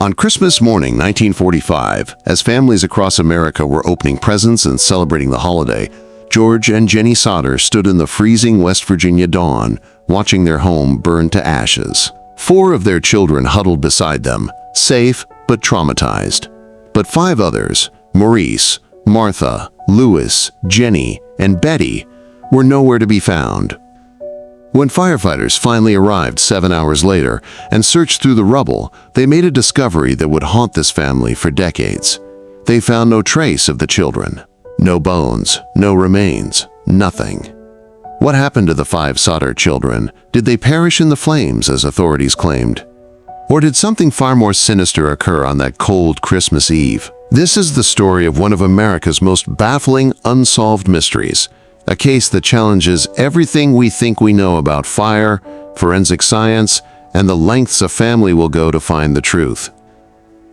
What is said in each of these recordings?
On Christmas morning 1945, as families across America were opening presents and celebrating the holiday, George and Jennie Sodder stood in the freezing West Virginia dawn, watching their home burn to ashes. 4 of their children huddled beside them, safe but traumatized. But 5 others, Maurice, Martha, Louis, Jennie, and Betty, were nowhere to be found. When firefighters finally arrived 7 hours later and searched through the rubble, they made a discovery that would haunt this family for decades. They found no trace of the children. No bones, no remains, nothing. What happened to the 5 Sodder children? Did they perish in the flames, as authorities claimed? Or did something far more sinister occur on that cold Christmas Eve? This is the story of one of America's most baffling unsolved mysteries. A case that challenges everything we think we know about fire, forensic science, and the lengths a family will go to find the truth.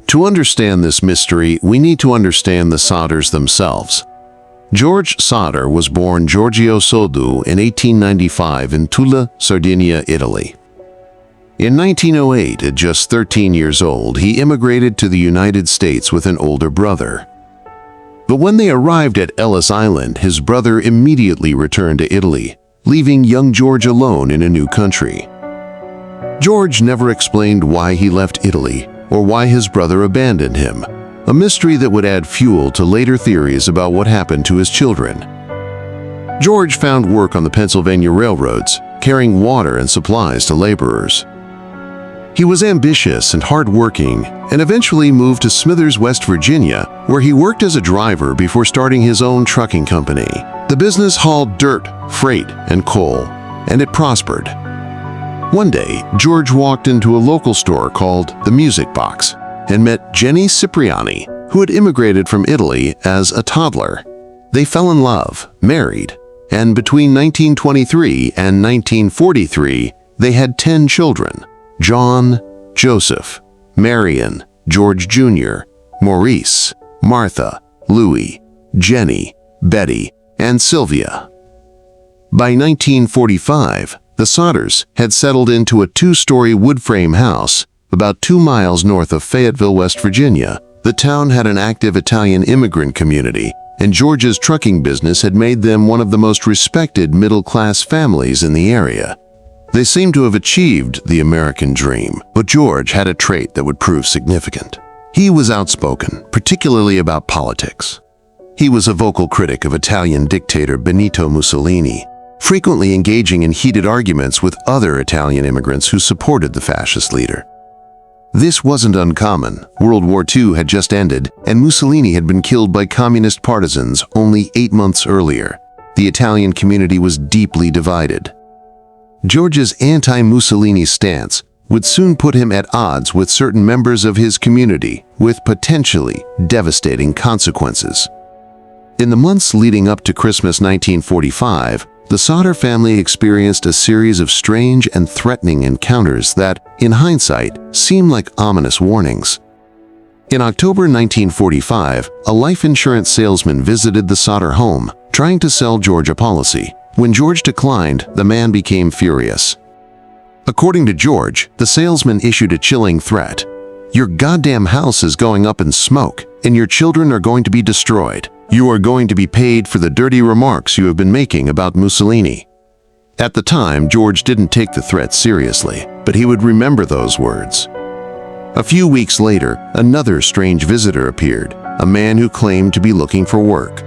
To understand this mystery, we need to understand the Sodders themselves. George Sodder was born Giorgio Soddu in 1895 in Tulla, Sardinia, Italy. In 1908, at just 13 years old, he immigrated to the United States with an older brother. But when they arrived at Ellis Island, his brother immediately returned to Italy, leaving young George alone in a new country. George never explained why he left Italy or why his brother abandoned him, a mystery that would add fuel to later theories about what happened to his children. George found work on the Pennsylvania railroads, carrying water and supplies to laborers. He was ambitious and hardworking and eventually moved to Smithers, West Virginia, where he worked as a driver before starting his own trucking company. The business hauled dirt, freight, and coal, and it prospered. One day, George walked into a local store called The Music Box and met Jennie Cipriani, who had immigrated from Italy as a toddler. They fell in love, married, and between 1923 and 1943, they had 10 children: John, Joseph, Marion, George Jr., Maurice, Martha, Louis, Jennie, Betty, and Sylvia. By 1945, the Sodders had settled into a 2-story wood frame house about 2 miles north of Fayetteville, West Virginia. The town had an active Italian immigrant community, and George's trucking business had made them one of the most respected middle-class families in the area. They seemed to have achieved the American dream, but George had a trait that would prove significant. He was outspoken, particularly about politics. He was a vocal critic of Italian dictator Benito Mussolini, frequently engaging in heated arguments with other Italian immigrants who supported the fascist leader. This wasn't uncommon. World War II had just ended, and Mussolini had been killed by communist partisans only 8 months earlier. The Italian community was deeply divided. George's anti-Mussolini stance would soon put him at odds with certain members of his community, with potentially devastating consequences. In the months leading up to Christmas 1945, the Sodder family experienced a series of strange and threatening encounters that, in hindsight, seem like ominous warnings. In October 1945, a life insurance salesman visited the Sodder home, trying to sell George a policy. When George declined, the man became furious. According to George, the salesman issued a chilling threat. "Your goddamn house is going up in smoke, and your children are going to be destroyed. You are going to be paid for the dirty remarks you have been making about Mussolini." At the time, George didn't take the threat seriously, but he would remember those words. A few weeks later, another strange visitor appeared, a man who claimed to be looking for work.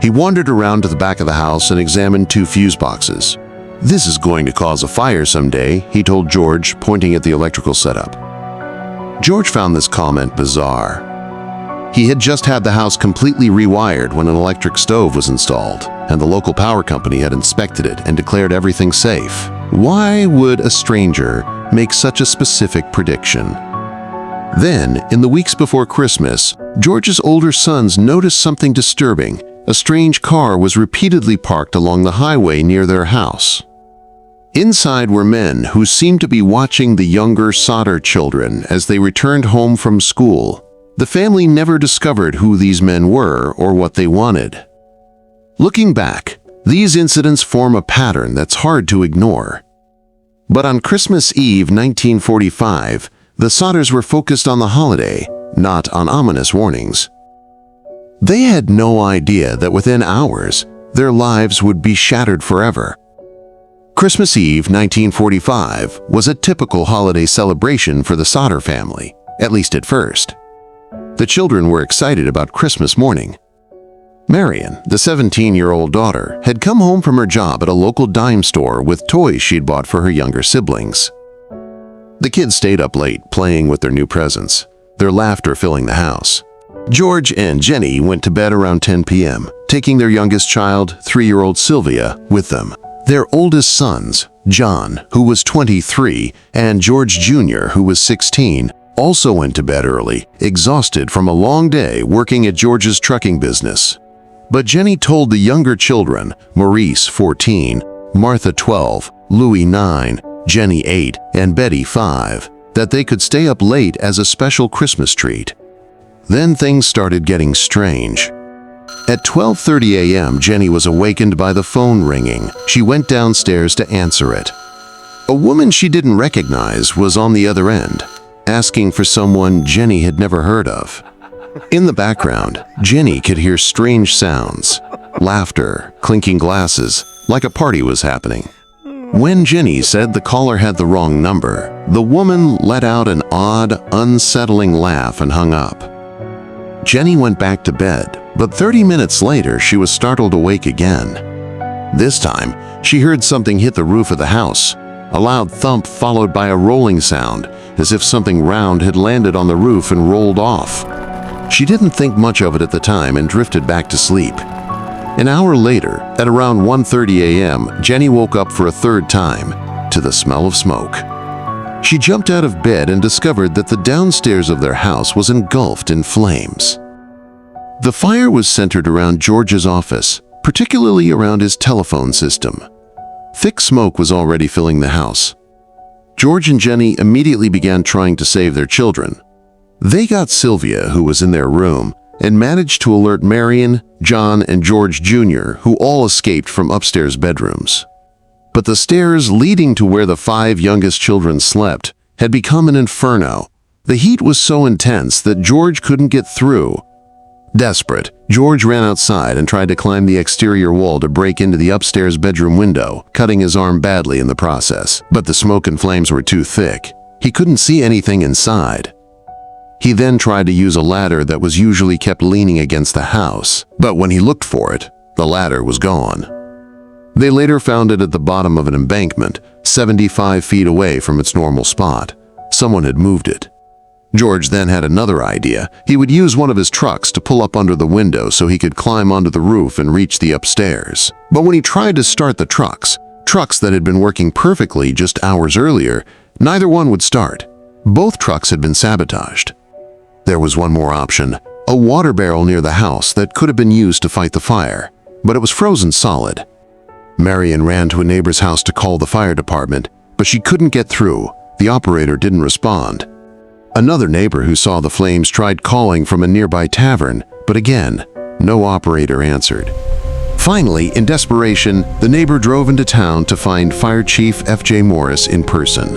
He wandered around to the back of the house and examined 2 fuse boxes. "This is going to cause a fire someday," he told George, pointing at the electrical setup. George found this comment bizarre. He had just had the house completely rewired when an electric stove was installed, and the local power company had inspected it and declared everything safe. Why would a stranger make such a specific prediction? Then, in the weeks before Christmas, George's older sons noticed something disturbing. A strange car was repeatedly parked along the highway near their house. Inside were men who seemed to be watching the younger Sodder children as they returned home from school. The family never discovered who these men were or what they wanted. Looking back, these incidents form a pattern that's hard to ignore. But on Christmas Eve 1945, the Sodders were focused on the holiday, not on ominous warnings. They had no idea that within hours, their lives would be shattered forever. Christmas Eve 1945 was a typical holiday celebration for the Sodder family, at least at first. The children were excited about Christmas morning. Marion, the 17-year-old daughter, had come home from her job at a local dime store with toys she'd bought for her younger siblings. The kids stayed up late playing with their new presents, their laughter filling the house. George and Jennie went to bed around 10 p.m., taking their youngest child, 3-year-old Sylvia, with them. Their oldest sons, John, who was 23, and George Jr., who was 16, also went to bed early, exhausted from a long day working at George's trucking business. But Jennie told the younger children, Maurice, 14, Martha, 12, Louis, 9, Jennie, 8, and Betty, 5, that they could stay up late as a special Christmas treat. Then things started getting strange. At 12:30 a.m., Jennie was awakened by the phone ringing. She went downstairs to answer it. A woman she didn't recognize was on the other end, asking for someone Jennie had never heard of. In the background, Jennie could hear strange sounds, laughter, clinking glasses, like a party was happening. When Jennie said the caller had the wrong number, the woman let out an odd, unsettling laugh and hung up. Jennie went back to bed, but 30 minutes later she was startled awake again. This time, she heard something hit the roof of the house, a loud thump followed by a rolling sound, as if something round had landed on the roof and rolled off. She didn't think much of it at the time and drifted back to sleep. An hour later, at around 1:30 a.m., Jennie woke up for a third time, to the smell of smoke. She jumped out of bed and discovered that the downstairs of their house was engulfed in flames. The fire was centered around George's office, particularly around his telephone system. Thick smoke was already filling the house. George and Jennie immediately began trying to save their children. They got Sylvia, who was in their room, and managed to alert Marion, John, and George Jr., who all escaped from upstairs bedrooms. But the stairs leading to where the 5 youngest children slept had become an inferno. The heat was so intense that George couldn't get through. Desperate, George ran outside and tried to climb the exterior wall to break into the upstairs bedroom window, cutting his arm badly in the process. But the smoke and flames were too thick. He couldn't see anything inside. He then tried to use a ladder that was usually kept leaning against the house, but when he looked for it, the ladder was gone. They later found it at the bottom of an embankment, 75 feet away from its normal spot. Someone had moved it. George then had another idea. He would use one of his trucks to pull up under the window so he could climb onto the roof and reach the upstairs. But when he tried to start the trucks that had been working perfectly just hours earlier, neither one would start. Both trucks had been sabotaged. There was one more option, a water barrel near the house that could have been used to fight the fire, but it was frozen solid. Marion ran to a neighbor's house to call the fire department, but she couldn't get through. The operator didn't respond. Another neighbor who saw the flames tried calling from a nearby tavern, but again, no operator answered. Finally, in desperation, the neighbor drove into town to find Fire Chief F.J. Maurice in person.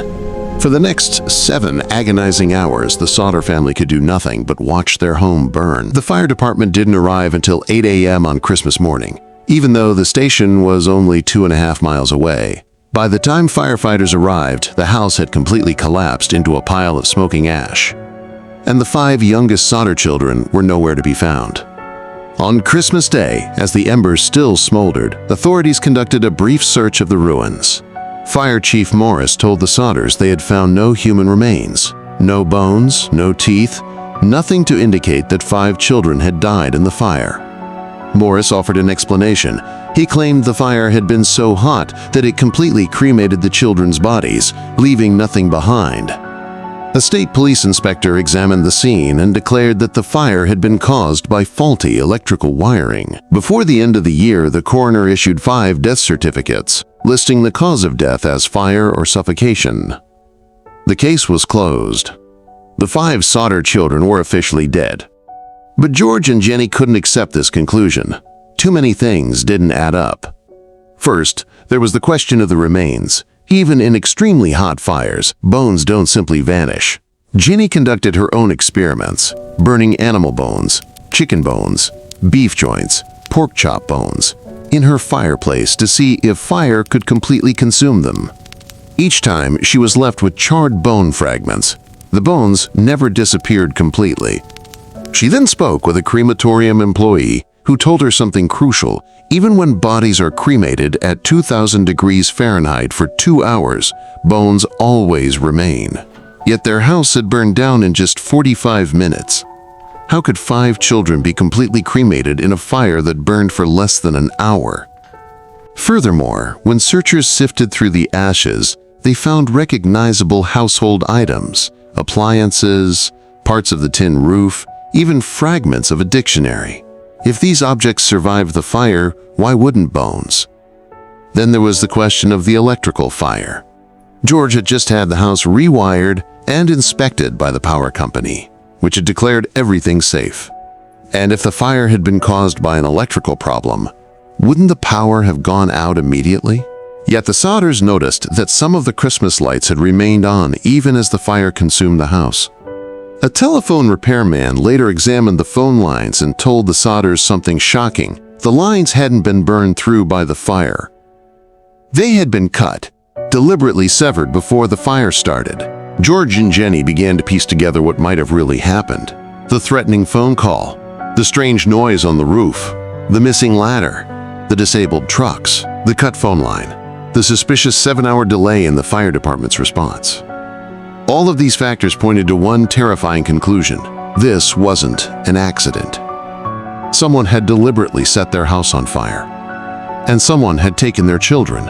For the next 7 agonizing hours, the Sodder family could do nothing but watch their home burn. The fire department didn't arrive until 8 a.m. on Christmas morning, even though the station was only 2.5 miles away. By the time firefighters arrived, the house had completely collapsed into a pile of smoking ash, and the 5 youngest Sodder children were nowhere to be found. On Christmas Day, as the embers still smoldered, authorities conducted a brief search of the ruins. Fire Chief Maurice told the Sodders they had found no human remains, no bones, no teeth, nothing to indicate that 5 children had died in the fire. Maurice offered an explanation. He claimed the fire had been so hot that it completely cremated the children's bodies, leaving nothing behind. A state police inspector examined the scene and declared that the fire had been caused by faulty electrical wiring. Before the end of the year, the coroner issued 5 death certificates, listing the cause of death as fire or suffocation. The case was closed. The 5 Sodder children were officially dead. But George and Jennie couldn't accept this conclusion. Too many things didn't add up. First, there was the question of the remains. Even in extremely hot fires, bones don't simply vanish. Jennie conducted her own experiments, burning animal bones, chicken bones, beef joints, pork chop bones, in her fireplace to see if fire could completely consume them. Each time, she was left with charred bone fragments. The bones never disappeared completely. She then spoke with a crematorium employee who told her something crucial. Even when bodies are cremated at 2,000 degrees Fahrenheit for 2 hours, bones always remain. Yet their house had burned down in just 45 minutes. How could 5 children be completely cremated in a fire that burned for less than an hour? Furthermore, when searchers sifted through the ashes, they found recognizable household items, appliances, parts of the tin roof, even fragments of a dictionary. If these objects survived the fire, why wouldn't bones? Then there was the question of the electrical fire. George had just had the house rewired and inspected by the power company, which had declared everything safe. And if the fire had been caused by an electrical problem, wouldn't the power have gone out immediately? Yet the Sodders noticed that some of the Christmas lights had remained on even as the fire consumed the house. A telephone repairman later examined the phone lines and told the Sodders something shocking. The lines hadn't been burned through by the fire. They had been cut, deliberately severed before the fire started. George and Jennie began to piece together what might have really happened. The threatening phone call, the strange noise on the roof, the missing ladder, the disabled trucks, the cut phone line, the suspicious 7-hour delay in the fire department's response. All of these factors pointed to one terrifying conclusion. This wasn't an accident. Someone had deliberately set their house on fire, and someone had taken their children.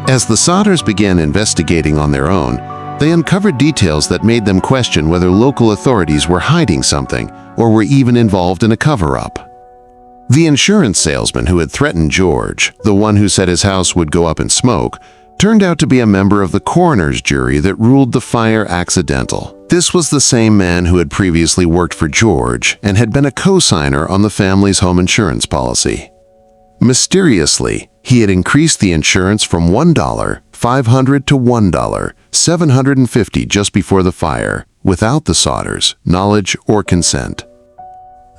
As the Sodders began investigating on their own, they uncovered details that made them question whether local authorities were hiding something or were even involved in a cover-up. The insurance salesman who had threatened George, the one who said his house would go up in smoke, turned out to be a member of the coroner's jury that ruled the fire accidental. This was the same man who had previously worked for George and had been a co-signer on the family's home insurance policy. Mysteriously, he had increased the insurance from $1,500 to $1,750 just before the fire, without the Sodders' knowledge or consent.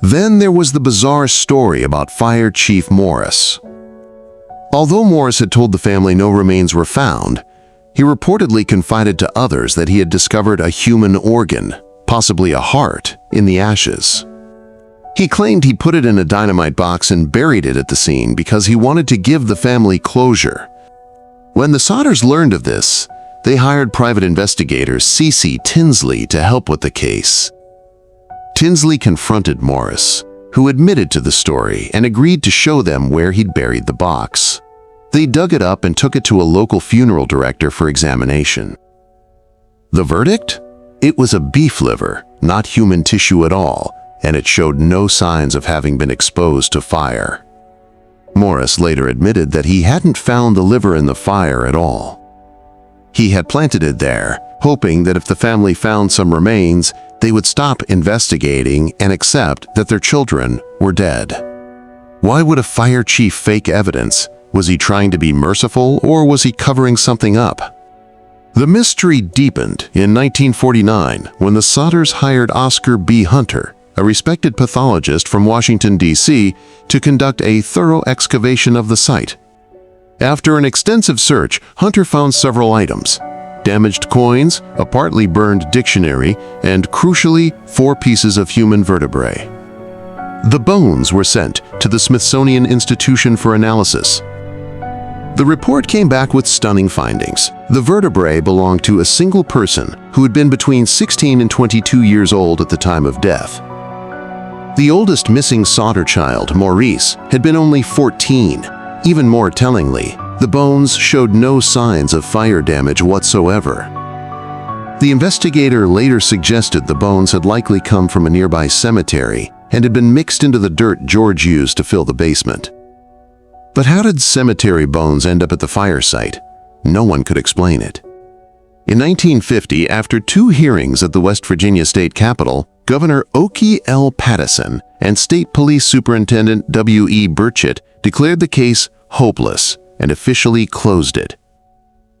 Then there was the bizarre story about Fire Chief Maurice. Although Maurice had told the family no remains were found, he reportedly confided to others that he had discovered a human organ, possibly a heart, in the ashes. He claimed he put it in a dynamite box and buried it at the scene because he wanted to give the family closure. When the Sodders learned of this, they hired private investigator C.C. Tinsley to help with the case. Tinsley confronted Maurice, who admitted to the story and agreed to show them where he'd buried the box. They dug it up and took it to a local funeral director for examination. The verdict? It was a beef liver, not human tissue at all, and it showed no signs of having been exposed to fire. Maurice later admitted that he hadn't found the liver in the fire at all. He had planted it there, hoping that if the family found some remains, they would stop investigating and accept that their children were dead. Why would a fire chief fake evidence? Was he trying to be merciful, or was he covering something up? The mystery deepened in 1949 when the Sodders hired Oscar B. Hunter, a respected pathologist from Washington, D.C., to conduct a thorough excavation of the site. After an extensive search, Hunter found several items: damaged coins, a partly burned dictionary, and, crucially, 4 pieces of human vertebrae. The bones were sent to the Smithsonian Institution for analysis. The report came back with stunning findings. The vertebrae belonged to a single person who had been between 16 and 22 years old at the time of death. The oldest missing Sodder child, Maurice, had been only 14. Even more tellingly, the bones showed no signs of fire damage whatsoever. The investigator later suggested the bones had likely come from a nearby cemetery and had been mixed into the dirt George used to fill the basement. But how did cemetery bones end up at the fire site? No one could explain it. In 1950, after 2 hearings at the West Virginia State Capitol, Governor Oki L. Pattison and State Police Superintendent W.E. Burchett declared the case hopeless and officially closed it.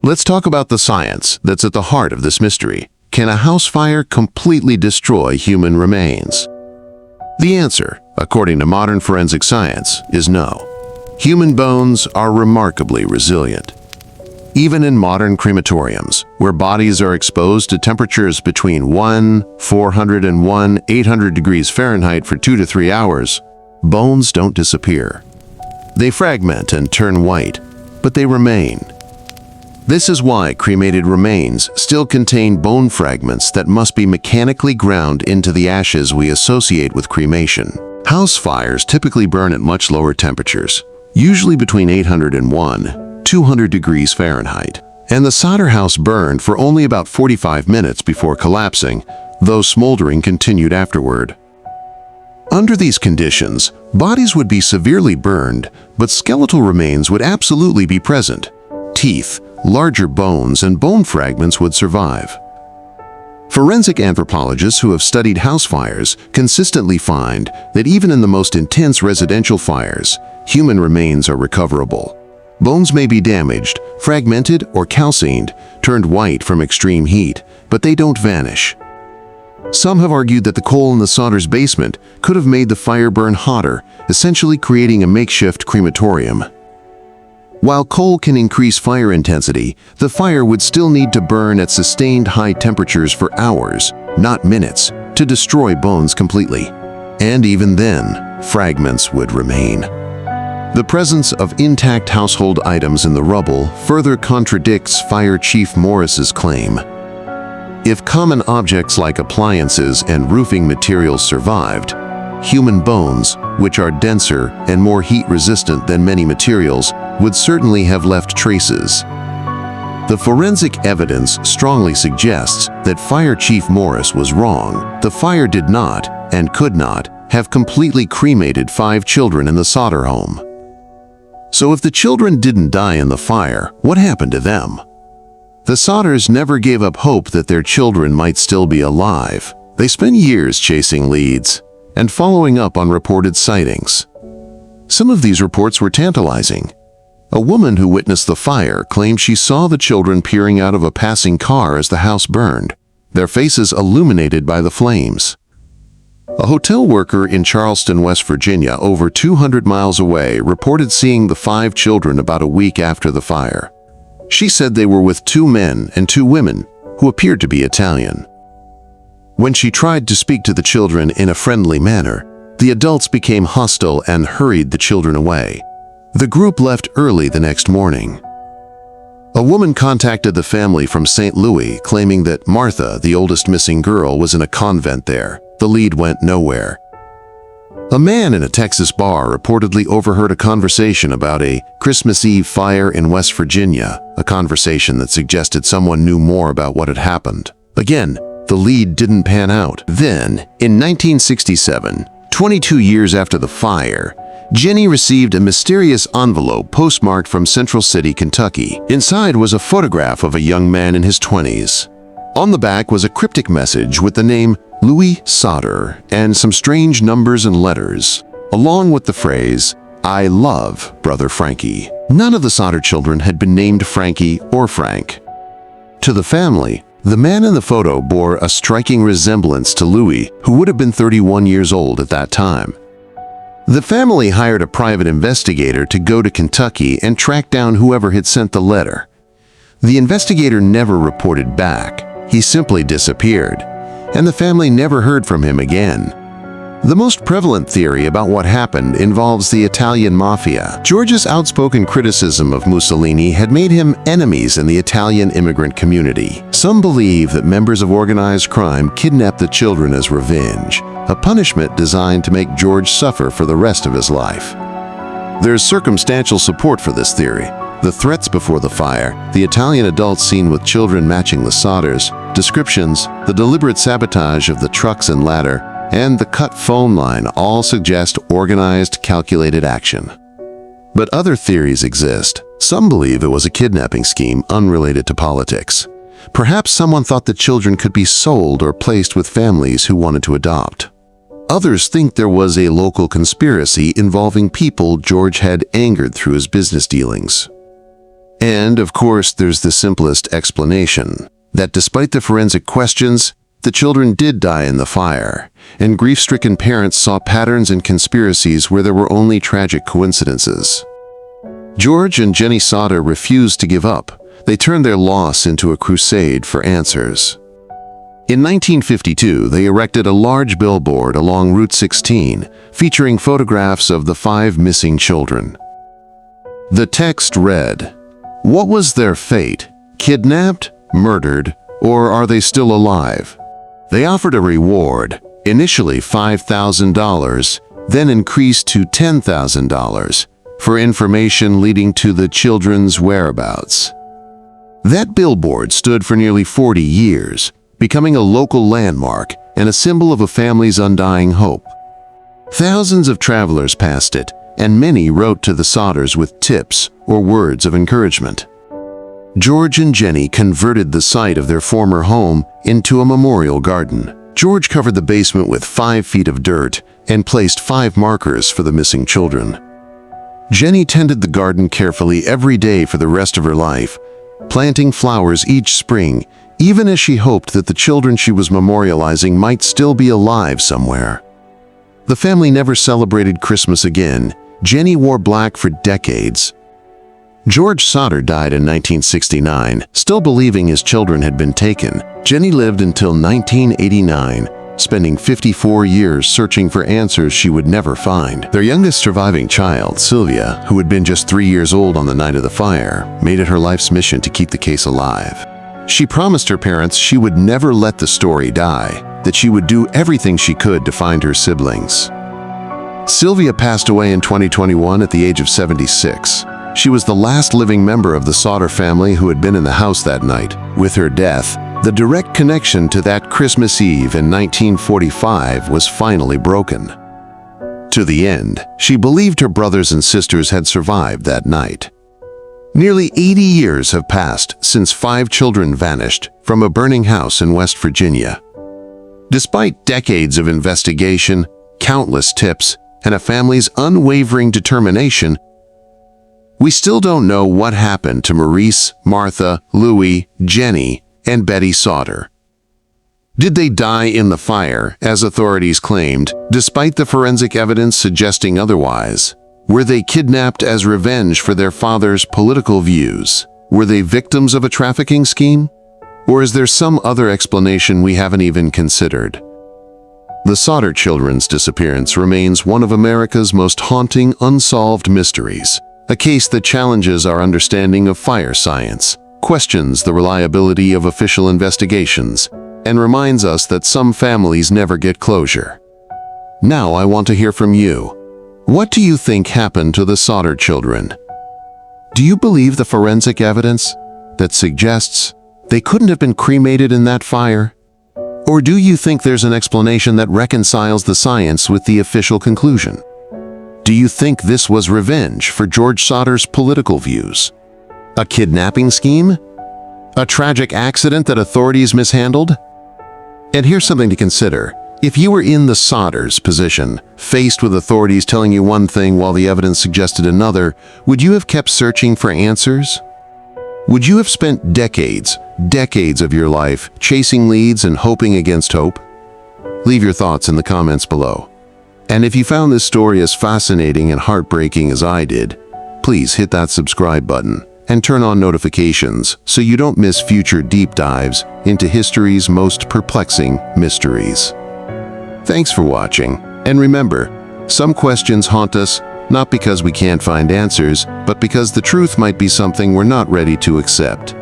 Let's talk about the science that's at the heart of this mystery. can a house fire completely destroy human remains? The answer, according to modern forensic science, is no. Human bones are remarkably resilient. Even in modern crematoriums, where bodies are exposed to temperatures between 400 and 800 degrees Fahrenheit for 2 to 3 hours, bones don't disappear. They fragment and turn white, but they remain. This is why cremated remains still contain bone fragments that must be mechanically ground into the ashes we associate with cremation. House fires typically burn at much lower temperatures, usually between 800 and 200 degrees Fahrenheit. And the Sodder house burned for only about 45 minutes before collapsing, though smoldering continued afterward. Under these conditions, bodies would be severely burned, but skeletal remains would absolutely be present. Teeth, larger bones, and bone fragments would survive. Forensic anthropologists who have studied house fires consistently find that even in the most intense residential fires, human remains are recoverable. Bones may be damaged, fragmented, or calcined, turned white from extreme heat, but they don't vanish. Some have argued that the coal in the Sodder's basement could have made the fire burn hotter, essentially creating a makeshift crematorium. While coal can increase fire intensity, the fire would still need to burn at sustained high temperatures for hours, not minutes, to destroy bones completely. And even then, fragments would remain. The presence of intact household items in the rubble further contradicts Fire Chief Maurice's claim. If common objects like appliances and roofing materials survived, human bones, which are denser and more heat-resistant than many materials, would certainly have left traces. The forensic evidence strongly suggests that Fire Chief Maurice was wrong. The fire did not, and could not, have completely cremated 5 children in the Sodder home. So if the children didn't die in the fire, what happened to them? The Sodders never gave up hope that their children might still be alive. They spent years chasing leads and following up on reported sightings. Some of these reports were tantalizing. A woman who witnessed the fire claimed she saw the children peering out of a passing car as the house burned, their faces illuminated by the flames. A hotel worker in Charleston, West Virginia, over 200 miles away, reported seeing the 5 children about a week after the fire. She said they were with 2 men and 2 women who appeared to be Italian. When she tried to speak to the children in a friendly manner, the adults became hostile and hurried the children away. The group left early the next morning. A woman contacted the family from St. Louis, claiming that Martha, the oldest missing girl, was in a convent there. The lead went nowhere. A man in a Texas bar reportedly overheard a conversation about a Christmas Eve fire in West Virginia, a conversation that suggested someone knew more about what had happened. Again, the lead didn't pan out. Then, in 1967, 22 years after the fire, Jennie received a mysterious envelope postmarked from Central City, Kentucky. Inside was a photograph of a young man in his 20s. On the back was a cryptic message with the name Louis Sodder and some strange numbers and letters, along with the phrase, "I love Brother Frankie." None of the Sodder children had been named Frankie or Frank. To the family, the man in the photo bore a striking resemblance to Louis, who would have been 31 years old at that time. The family hired a private investigator to go to Kentucky and track down whoever had sent the letter. The investigator never reported back. He simply disappeared, and the family never heard from him again. The most prevalent theory about what happened involves the Italian mafia. George's outspoken criticism of Mussolini had made him enemies in the Italian immigrant community. Some believe that members of organized crime kidnapped the children as revenge, a punishment designed to make George suffer for the rest of his life. There's circumstantial support for this theory. The threats before the fire, the Italian adults seen with children matching the Sodders, descriptions, the deliberate sabotage of the trucks and ladder, and the cut phone line all suggest organized, calculated action. But other theories exist. Some believe it was a kidnapping scheme unrelated to politics. Perhaps someone thought the children could be sold or placed with families who wanted to adopt. Others think there was a local conspiracy involving people George had angered through his business dealings. And, of course, there's the simplest explanation. that despite the forensic questions, the children did die in the fire, and grief-stricken parents saw patterns and conspiracies where there were only tragic coincidences. George and Jennie Sodder refused to give up. They turned their loss into a crusade for answers. In 1952, they erected a large billboard along Route 16, featuring photographs of the 5 missing children. The text read, "What was their fate? Kidnapped, murdered, or are they still alive?" They offered a reward, initially $5,000, then increased to $10,000, for information leading to the children's whereabouts. That billboard stood for nearly 40 years, becoming a local landmark and a symbol of a family's undying hope. Thousands of travelers passed it, and many wrote to the Sodders with tips or words of encouragement. George and Jennie converted the site of their former home into a memorial garden. George covered the basement with 5 feet of dirt and placed 5 markers for the missing children. Jennie tended the garden carefully every day for the rest of her life, planting flowers each spring, even as she hoped that the children she was memorializing might still be alive somewhere. The family never celebrated Christmas again. Jennie wore black for decades. George Sodder died in 1969, still believing his children had been taken. Jennie lived until 1989, spending 54 years searching for answers she would never find. Their youngest surviving child, Sylvia, who had been just 3 years old on the night of the fire, made it her life's mission to keep the case alive. She promised her parents she would never let the story die, that she would do everything she could to find her siblings. Sylvia passed away in 2021 at the age of 76. She was the last living member of the Sodder family who had been in the house that night. With her death, the direct connection to that Christmas Eve in 1945 was finally broken. To the end, she believed her brothers and sisters had survived that night. Nearly 80 years have passed since 5 children vanished from a burning house in West Virginia. Despite decades of investigation, countless tips, and a family's unwavering determination, we still don't know what happened to Maurice, Martha, Louis, Jennie, and Betty Sodder. Did they die in the fire, as authorities claimed, despite the forensic evidence suggesting otherwise? Were they kidnapped as revenge for their father's political views? Were they victims of a trafficking scheme? Or is there some other explanation we haven't even considered? The Sodder children's disappearance remains one of America's most haunting unsolved mysteries, a case that challenges our understanding of fire science, questions the reliability of official investigations, and reminds us that some families never get closure. Now I want to hear from you. What do you think happened to the Sodder children? Do you believe the forensic evidence that suggests they couldn't have been cremated in that fire? Or do you think there's an explanation that reconciles the science with the official conclusion? Do you think this was revenge for George Sodder's political views? A kidnapping scheme? A tragic accident that authorities mishandled? And here's something to consider. If you were in the Sodders' position, faced with authorities telling you one thing while the evidence suggested another, would you have kept searching for answers? Would you have spent decades of your life chasing leads and hoping against hope? Leave your thoughts in the comments below. And if you found this story as fascinating and heartbreaking as I did, please hit that subscribe button and turn on notifications so you don't miss future deep dives into history's most perplexing mysteries. Thanks for watching, and remember, some questions haunt us not because we can't find answers, but because the truth might be something we're not ready to accept.